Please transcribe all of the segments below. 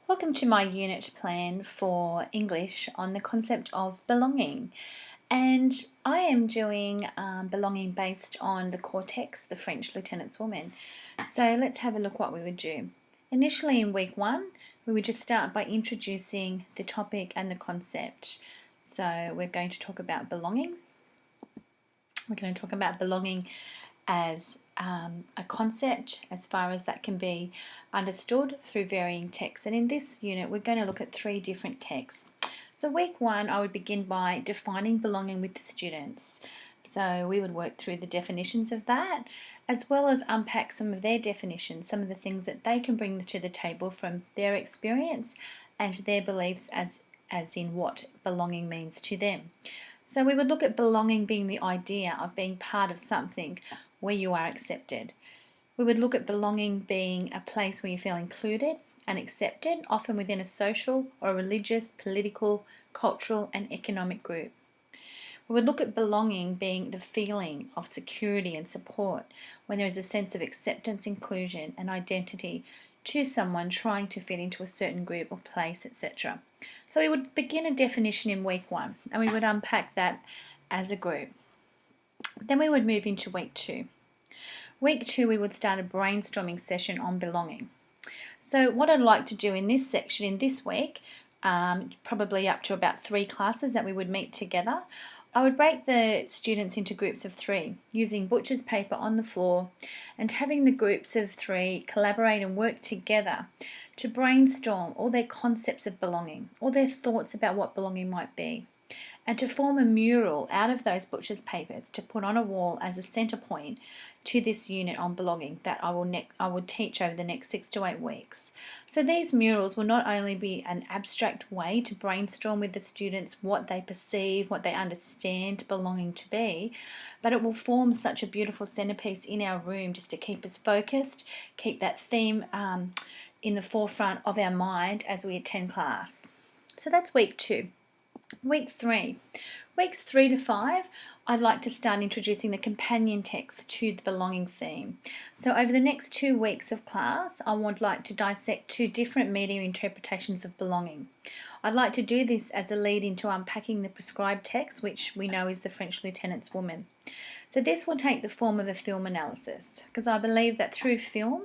Welcome to my unit plan for English on the concept of belonging. And I am doing belonging based on the core text, The French Lieutenant's Woman. So let's have a look what we would do. Initially in week 1, we would just start by introducing the topic and the concept. So we're going to talk about belonging. We're going to talk about belonging as a concept as far as that can be understood through varying texts. And in this unit, we're going to look at 3 different texts. So week 1, I would begin by defining belonging with the students. So we would work through the definitions of that, as well as unpack some of their definitions, some of the things that they can bring to the table from their experience and their beliefs as in what belonging means to them. So we would look at belonging being the idea of being part of something where you are accepted. We would look at belonging being a place where you feel included and accepted, often within a social or religious, political, cultural and economic group. We would look at belonging being the feeling of security and support when there is a sense of acceptance, inclusion and identity to someone trying to fit into a certain group or place, etc. So we would begin a definition in week 1 and we would unpack that as a group. Then we would move into week 2. Week 2 we would start a brainstorming session on belonging. So what I'd like to do in this section in this week, probably up to about 3 classes that we would meet together, I would break the students into groups of 3 using butcher's paper on the floor and having the groups of 3 collaborate and work together to brainstorm all their concepts of belonging, all their thoughts about what belonging might be, and to form a mural out of those butcher's papers to put on a wall as a centre point to this unit on belonging that I will teach over the next 6 to 8 weeks. So these murals will not only be an abstract way to brainstorm with the students what they perceive, what they understand belonging to be, but it will form such a beautiful centrepiece in our room just to keep us focused, keep that theme in the forefront of our mind as we attend class. So that's week 2. Week 3. Weeks 3 to 5, I'd like to start introducing the companion text to the belonging theme. So over the next 2 weeks of class, I would like to dissect 2 different media interpretations of belonging. I'd like to do this as a lead into unpacking the prescribed text, which we know is The French Lieutenant's Woman. So this will take the form of a film analysis, because I believe that through film,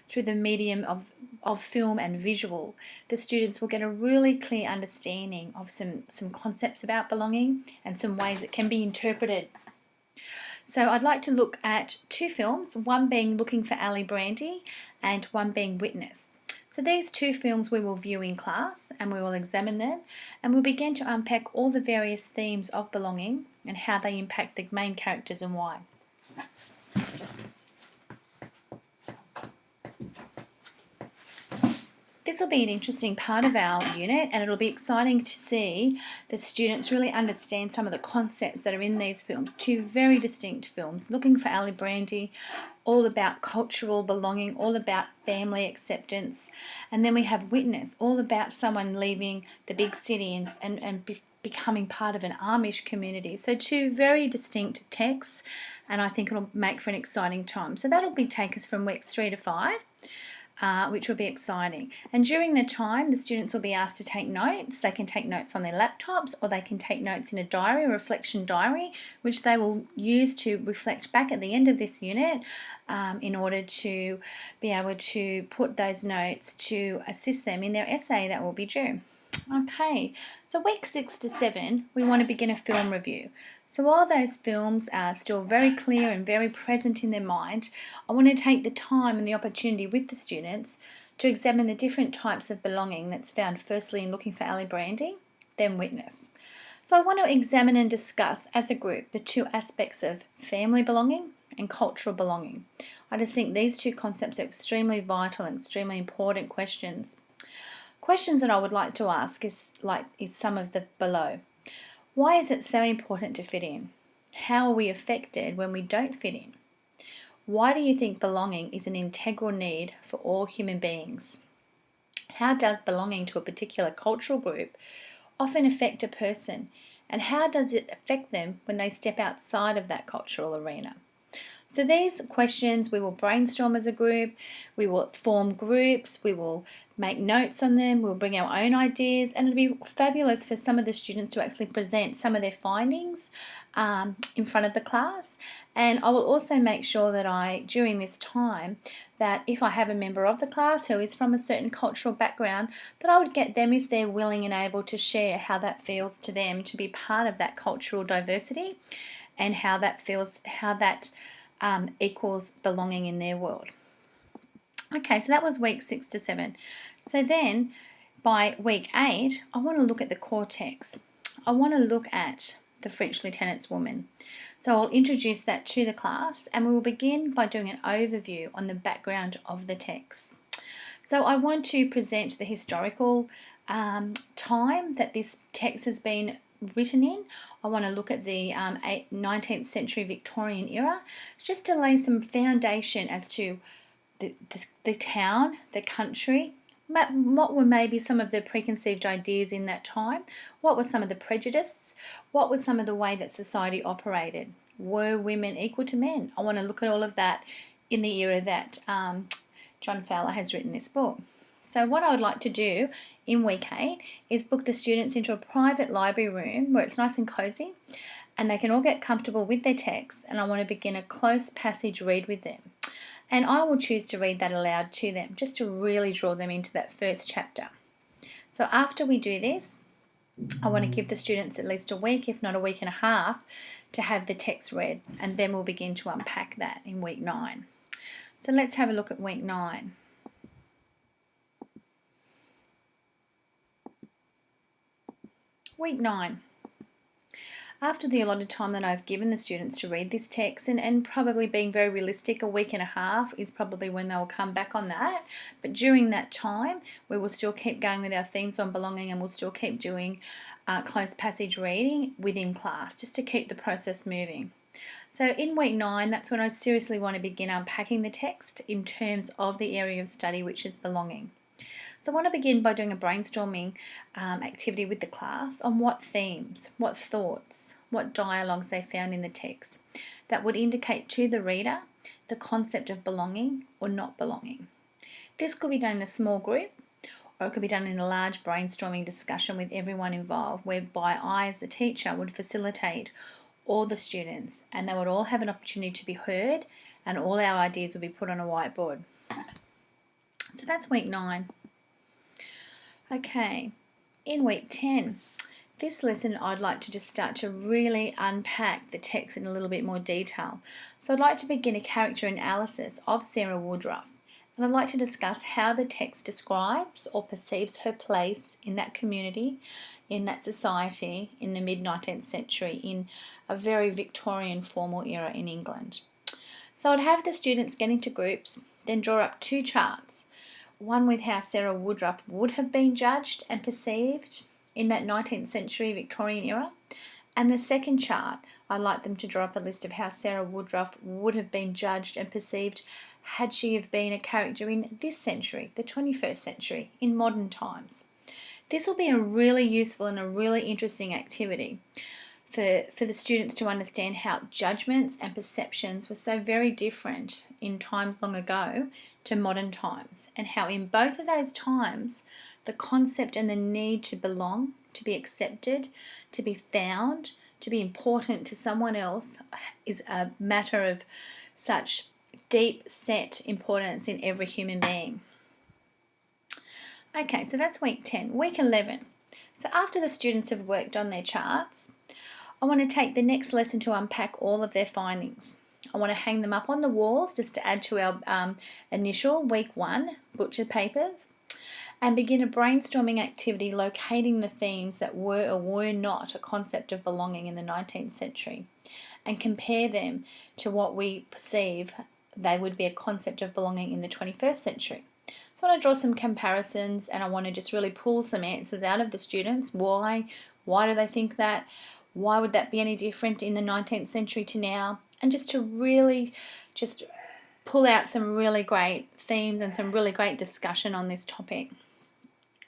through the medium of film and visual, the students will get a really clear understanding of some concepts about belonging and some ways it can be interpreted. So I'd like to look at 2 films, one being Looking for Ali Brandy and one being Witness. So these 2 films we will view in class and we will examine them and we'll begin to unpack all the various themes of belonging and how they impact the main characters and why. This will be an interesting part of our unit and it'll be exciting to see the students really understand some of the concepts that are in these films. 2 very distinct films, Looking for Ali Brandy, all about cultural belonging, all about family acceptance, and then we have Witness, all about someone leaving the big city and becoming part of an Amish community. So 2 very distinct texts and I think it'll make for an exciting time. So that'll take us from weeks 3 to 5. Which will be exciting. And during the time, the students will be asked to take notes. They can take notes on their laptops or they can take notes in a diary, a reflection diary, which they will use to reflect back at the end of this unit in order to be able to put those notes to assist them in their essay that will be due. Okay, so week 6 to 7, we want to begin a film review. So while those films are still very clear and very present in their mind, I want to take the time and the opportunity with the students to examine the different types of belonging that's found firstly in Looking for Ali Brandy, then Witness. So I want to examine and discuss as a group the 2 aspects of family belonging and cultural belonging. I just think these 2 concepts are extremely vital and extremely important questions. Questions that I would like to ask is some of the below. Why is it so important to fit in? How are we affected when we don't fit in? Why do you think belonging is an integral need for all human beings? How does belonging to a particular cultural group often affect a person? And how does it affect them when they step outside of that cultural arena? So these questions we will brainstorm as a group, we will form groups, we will make notes on them, we'll bring our own ideas, and it'll be fabulous for some of the students to actually present some of their findings in front of the class. And I will also make sure that during this time, that if I have a member of the class who is from a certain cultural background, that I would get them, if they're willing and able, to share how that feels to them to be part of that cultural diversity, and how that feels, how that equals belonging in their world. Okay, so that was week 6 to 7. So then by week 8, I want to look at the core text. I want to look at the French Lieutenant's Woman. So I'll introduce that to the class, and we will begin by doing an overview on the background of the text. So I want to present the historical time that this text has been written in. I want to look at the 19th century Victorian era, just to lay some foundation as to the town, the country, what were maybe some of the preconceived ideas in that time, what were some of the prejudices, what was some of the way that society operated, were women equal to men? I want to look at all of that in the era that John Fowler has written this book. So what I would like to do in week 8 is book the students into a private library room where it's nice and cosy, and they can all get comfortable with their text, and I want to begin a close passage read with them. And I will choose to read that aloud to them, just to really draw them into that first chapter. So after we do this, I want to give the students at least a week, if not a week and a half, to have the text read, and then we'll begin to unpack that in week 9. So let's have a look at week 9. Week 9. After the allotted time that I've given the students to read this text, and probably being very realistic, a week and a half is probably when they'll come back on that. But during that time, we will still keep going with our themes on belonging, and we'll still keep doing closed passage reading within class, just to keep the process moving. So in week 9, that's when I seriously want to begin unpacking the text in terms of the area of study, which is belonging. So I want to begin by doing a brainstorming activity with the class on what themes, what thoughts, what dialogues they found in the text that would indicate to the reader the concept of belonging or not belonging. This could be done in a small group, or it could be done in a large brainstorming discussion with everyone involved, whereby I, as the teacher, would facilitate all the students, and they would all have an opportunity to be heard, and all our ideas would be put on a whiteboard. So that's week 9. Okay, in week 10, this lesson I'd like to just start to really unpack the text in a little bit more detail. So I'd like to begin a character analysis of Sarah Woodruff, and I'd like to discuss how the text describes or perceives her place in that community, in that society in the mid-19th century, in a very Victorian formal era in England. So I'd have the students get into groups, then draw up 2 charts. One with how Sarah Woodruff would have been judged and perceived in that 19th century Victorian era. And the second chart, I'd like them to draw up a list of how Sarah Woodruff would have been judged and perceived had she have been a character in this century, the 21st century, in modern times. This will be a really useful and a really interesting activity for the students to understand how judgments and perceptions were so very different in times long ago to modern times, and how in both of those times the concept and the need to belong, to be accepted, to be found, to be important to someone else is a matter of such deep set importance in every human being. Okay, so that's week 10. Week 11. So after the students have worked on their charts, I want to take the next lesson to unpack all of their findings. I want to hang them up on the walls just to add to our initial week 1 butcher papers, and begin a brainstorming activity locating the themes that were or were not a concept of belonging in the 19th century, and compare them to what we perceive they would be a concept of belonging in the 21st century. So I want to draw some comparisons, and I want to just really pull some answers out of the students. Why do they think that? Why would that be any different in the 19th century to now? And just to really just pull out some really great themes and some really great discussion on this topic.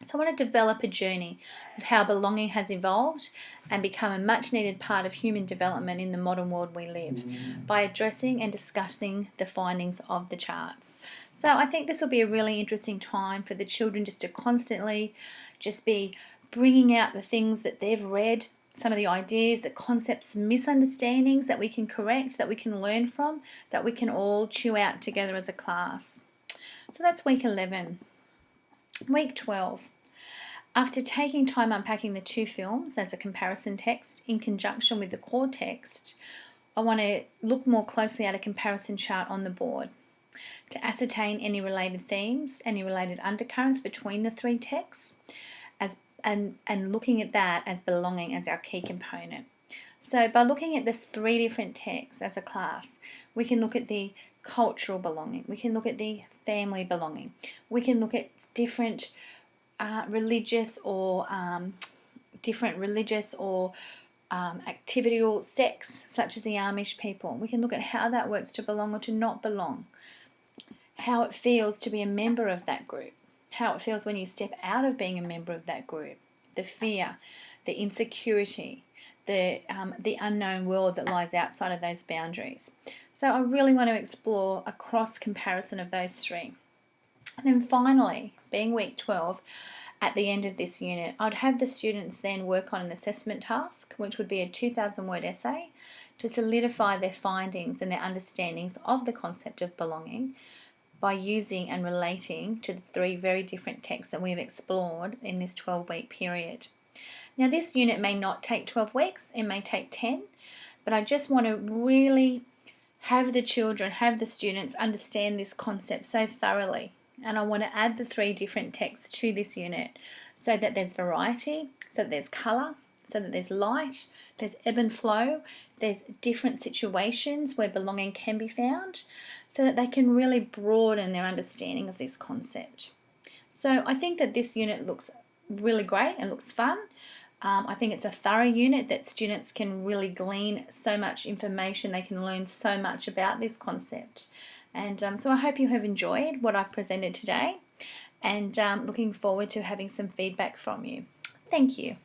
So I want to develop a journey of how belonging has evolved and become a much needed part of human development in the modern world we live by addressing and discussing the findings of the charts. So I think this will be a really interesting time for the children just to constantly just be bringing out the things that they've read, some of the ideas, the concepts, misunderstandings that we can correct, that we can learn from, that we can all chew out together as a class. So that's week 11. Week 12. After taking time unpacking the two films as a comparison text in conjunction with the core text, I want to look more closely at a comparison chart on the board to ascertain any related themes, any related undercurrents between the three texts, and looking at that as belonging as our key component. So by looking at the three different texts as a class, we can look at the cultural belonging, we can look at the family belonging, we can look at different religious or activity or sects, such as the Amish people. We can look at how that works to belong or to not belong, how it feels to be a member of that group, how it feels when you step out of being a member of that group, the fear, the insecurity, the unknown world that lies outside of those boundaries. So I really want to explore a cross comparison of those three. And then finally, being week 12, at the end of this unit, I'd have the students then work on an assessment task, which would be a 2,000-word essay to solidify their findings and their understandings of the concept of belonging by using and relating to the three very different texts that we've explored in this 12-week period. Now, this unit may not take 12 weeks, it may take 10, but I just want to really have the children, have the students understand this concept so thoroughly. And I want to add the three different texts to this unit so that there's variety, so that there's colour, so that there's light, there's ebb and flow, there's different situations where belonging can be found, so that they can really broaden their understanding of this concept. So I think that this unit looks really great and looks fun. I think it's a thorough unit that students can really glean so much information, they can learn so much about this concept. And so I hope you have enjoyed what I've presented today, and looking forward to having some feedback from you. Thank you.